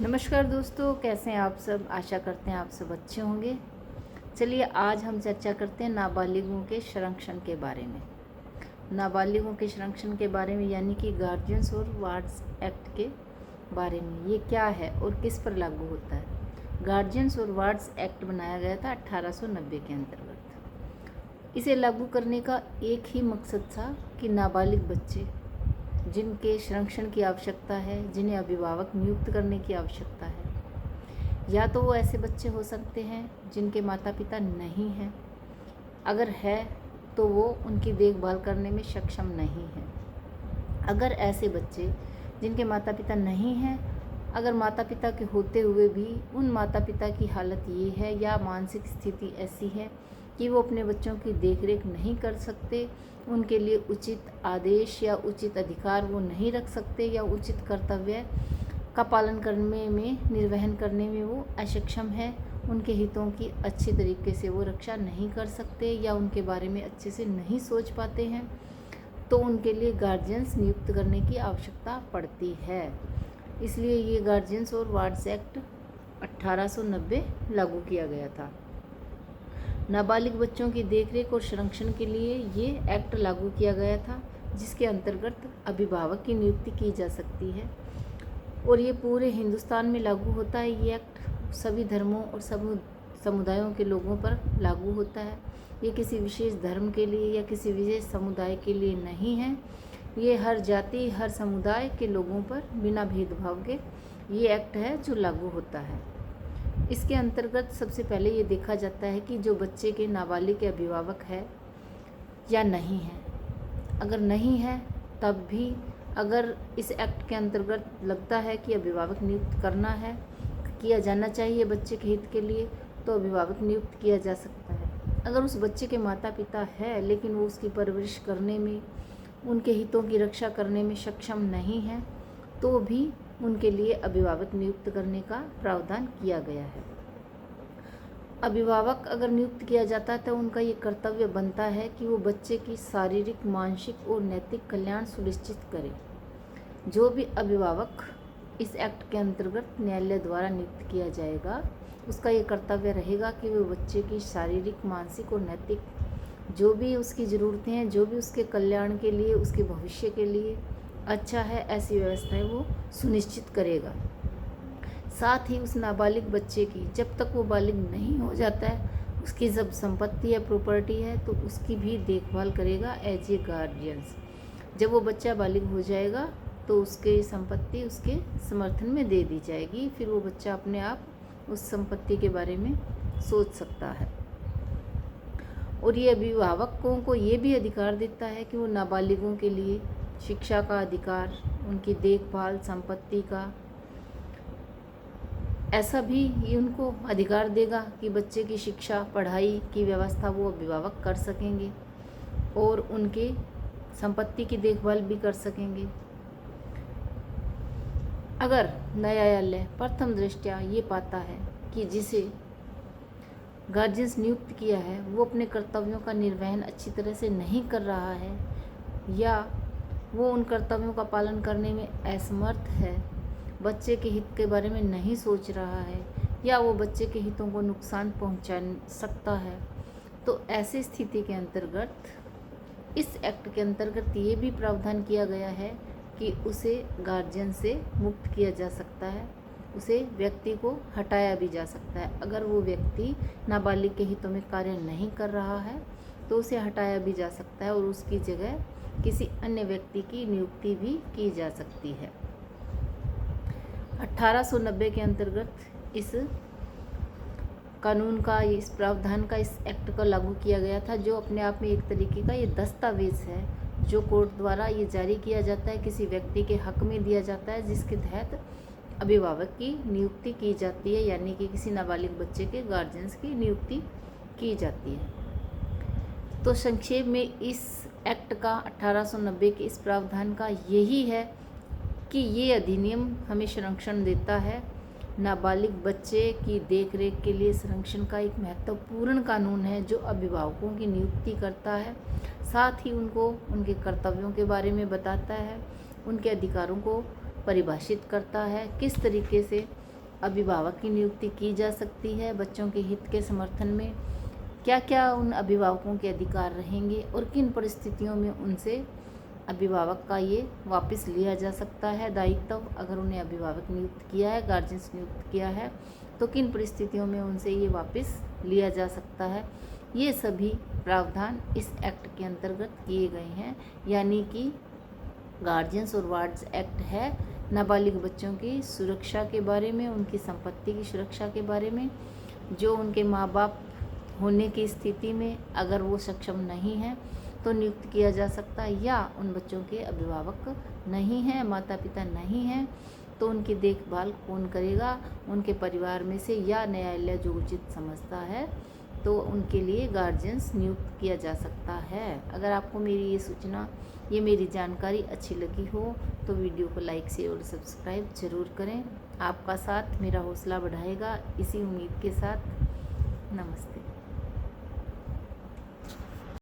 नमस्कार दोस्तों, कैसे हैं आप सब। आशा करते हैं आप सब अच्छे होंगे। चलिए आज हम चर्चा करते हैं नाबालिगों के संरक्षण के बारे में। नाबालिगों के संरक्षण के बारे में यानी कि गार्जियंस और वार्ड्स एक्ट के बारे में। ये क्या है और किस पर लागू होता है। गार्जियंस और वार्ड्स एक्ट बनाया गया था 1890 के अंतर्गत। इसे लागू करने का एक ही मकसद था कि नाबालिग बच्चे जिनके संरक्षण की आवश्यकता है, जिन्हें अभिभावक नियुक्त करने की आवश्यकता है, या तो वो ऐसे बच्चे हो सकते हैं जिनके माता पिता नहीं हैं, अगर है तो वो उनकी देखभाल करने में सक्षम नहीं है। अगर ऐसे बच्चे जिनके माता पिता नहीं हैं, अगर माता पिता के होते हुए भी उन माता पिता की हालत ये है या मानसिक स्थिति ऐसी है कि वो अपने बच्चों की देखरेख नहीं कर सकते, उनके लिए उचित आदेश या उचित अधिकार वो नहीं रख सकते, या उचित कर्तव्य का पालन करने में, निर्वहन करने में वो अक्षम है, उनके हितों की अच्छी तरीके से वो रक्षा नहीं कर सकते या उनके बारे में अच्छे से नहीं सोच पाते हैं, तो उनके लिए गार्जियंस नियुक्त करने की आवश्यकता पड़ती है। इसलिए ये गार्जियंस और वार्ड्स एक्ट 1890 लागू किया गया था। नाबालिग बच्चों की देखरेख और संरक्षण के लिए ये एक्ट लागू किया गया था, जिसके अंतर्गत अभिभावक की नियुक्ति की जा सकती है और ये पूरे हिंदुस्तान में लागू होता है। ये एक्ट सभी धर्मों और समुदायों के लोगों पर लागू होता है। ये किसी विशेष धर्म के लिए या किसी विशेष समुदाय के लिए नहीं है। ये हर जाति, हर समुदाय के लोगों पर बिना भेदभाव के ये एक्ट है जो लागू होता है। इसके अंतर्गत सबसे पहले ये देखा जाता है कि जो बच्चे के नाबालिग के अभिभावक है या नहीं है। अगर नहीं है तब भी अगर इस एक्ट के अंतर्गत लगता है कि अभिभावक नियुक्त करना है, किया जाना चाहिए बच्चे के हित के लिए, तो अभिभावक नियुक्त किया जा सकता है। अगर उस बच्चे के माता पिता है लेकिन वो उसकी परवरिश करने में, उनके हितों की रक्षा करने में सक्षम नहीं है, तो भी उनके लिए अभिभावक नियुक्त करने का प्रावधान किया गया है। अभिभावक अगर नियुक्त किया जाता है तो उनका ये कर्तव्य बनता है कि वो बच्चे की शारीरिक, मानसिक और नैतिक कल्याण सुनिश्चित करें। जो भी अभिभावक इस एक्ट के अंतर्गत न्यायालय द्वारा नियुक्त किया जाएगा, उसका ये कर्तव्य रहेगा कि वो बच्चे की शारीरिक, मानसिक और नैतिक जो भी उसकी ज़रूरतें हैं, जो भी उसके कल्याण के लिए, उसके भविष्य के लिए अच्छा है, ऐसी व्यवस्थाएं वो सुनिश्चित करेगा। साथ ही उस नाबालिग बच्चे की, जब तक वो बालिग नहीं हो जाता है, उसकी जब संपत्ति या प्रॉपर्टी है तो उसकी भी देखभाल करेगा एज ए गार्जियंस। जब वो बच्चा बालिग हो जाएगा तो उसके संपत्ति उसके समर्थन में दे दी जाएगी। फिर वो बच्चा अपने आप उस संपत्ति के बारे में सोच सकता है। और ये अभिभावकों को ये भी अधिकार देता है कि वो नाबालिगों के लिए शिक्षा का अधिकार, उनकी देखभाल, संपत्ति का, ऐसा भी ये उनको अधिकार देगा कि बच्चे की शिक्षा, पढ़ाई की व्यवस्था वो अभिभावक कर सकेंगे और उनके संपत्ति की देखभाल भी कर सकेंगे। अगर न्यायालय प्रथम दृष्टया ये पाता है कि जिसे गार्जियंस नियुक्त किया है वो अपने कर्तव्यों का निर्वहन अच्छी तरह से नहीं कर रहा है, या वो उन कर्तव्यों का पालन करने में असमर्थ है, बच्चे के हित के बारे में नहीं सोच रहा है, या वो बच्चे के हितों को नुकसान पहुंचा सकता है, तो ऐसी स्थिति के अंतर्गत इस एक्ट के अंतर्गत ये भी प्रावधान किया गया है कि उसे गार्जियन से मुक्त किया जा सकता है, उसे व्यक्ति को हटाया भी जा सकता है। अगर वो व्यक्ति नाबालिग के हितों में कार्य नहीं कर रहा है तो उसे हटाया भी जा सकता है और उसकी जगह किसी अन्य व्यक्ति की नियुक्ति भी की जा सकती है। 1890 के अंतर्गत इस कानून का, इस प्रावधान का, इस एक्ट को लागू किया गया था, जो अपने आप में एक तरीके का ये दस्तावेज है जो कोर्ट द्वारा ये जारी किया जाता है, किसी व्यक्ति के हक में दिया जाता है, जिसके तहत अभिभावक की नियुक्ति की जाती है, यानी कि किसी नाबालिग बच्चे के गार्जियंस की नियुक्ति की जाती है। तो संक्षेप में इस एक्ट का 1890 के इस प्रावधान का यही है कि ये अधिनियम हमें संरक्षण देता है। नाबालिग बच्चे की देखरेख के लिए संरक्षण का एक महत्वपूर्ण कानून है जो अभिभावकों की नियुक्ति करता है, साथ ही उनको उनके कर्तव्यों के बारे में बताता है, उनके अधिकारों को परिभाषित करता है, किस तरीके से अभिभावक की नियुक्ति की जा सकती है बच्चों के हित के समर्थन में, क्या क्या उन अभिभावकों के अधिकार रहेंगे और किन परिस्थितियों में उनसे अभिभावक का ये वापस लिया जा सकता है दायित्व। अगर उन्हें अभिभावक नियुक्त किया है, गार्जियंस नियुक्त किया है, तो किन परिस्थितियों में उनसे ये वापस लिया जा सकता है। ये सभी प्रावधान इस एक्ट के अंतर्गत किए गए हैं। यानी कि गार्जियंस और वार्ड्स एक्ट है नाबालिग बच्चों की सुरक्षा के बारे में, उनकी संपत्ति की सुरक्षा के बारे में, जो उनके माँ बाप होने की स्थिति में अगर वो सक्षम नहीं हैं तो नियुक्त किया जा सकता है, या उन बच्चों के अभिभावक नहीं हैं, माता पिता नहीं हैं, तो उनकी देखभाल कौन करेगा, उनके परिवार में से या न्यायालय जो उचित समझता है तो उनके लिए गार्जियंस नियुक्त किया जा सकता है। अगर आपको मेरी ये सूचना, ये मेरी जानकारी अच्छी लगी हो तो वीडियो को लाइक शेयर और सब्सक्राइब ज़रूर करें। आपका साथ मेरा हौसला बढ़ाएगा, इसी उम्मीद के साथ नमस्ते।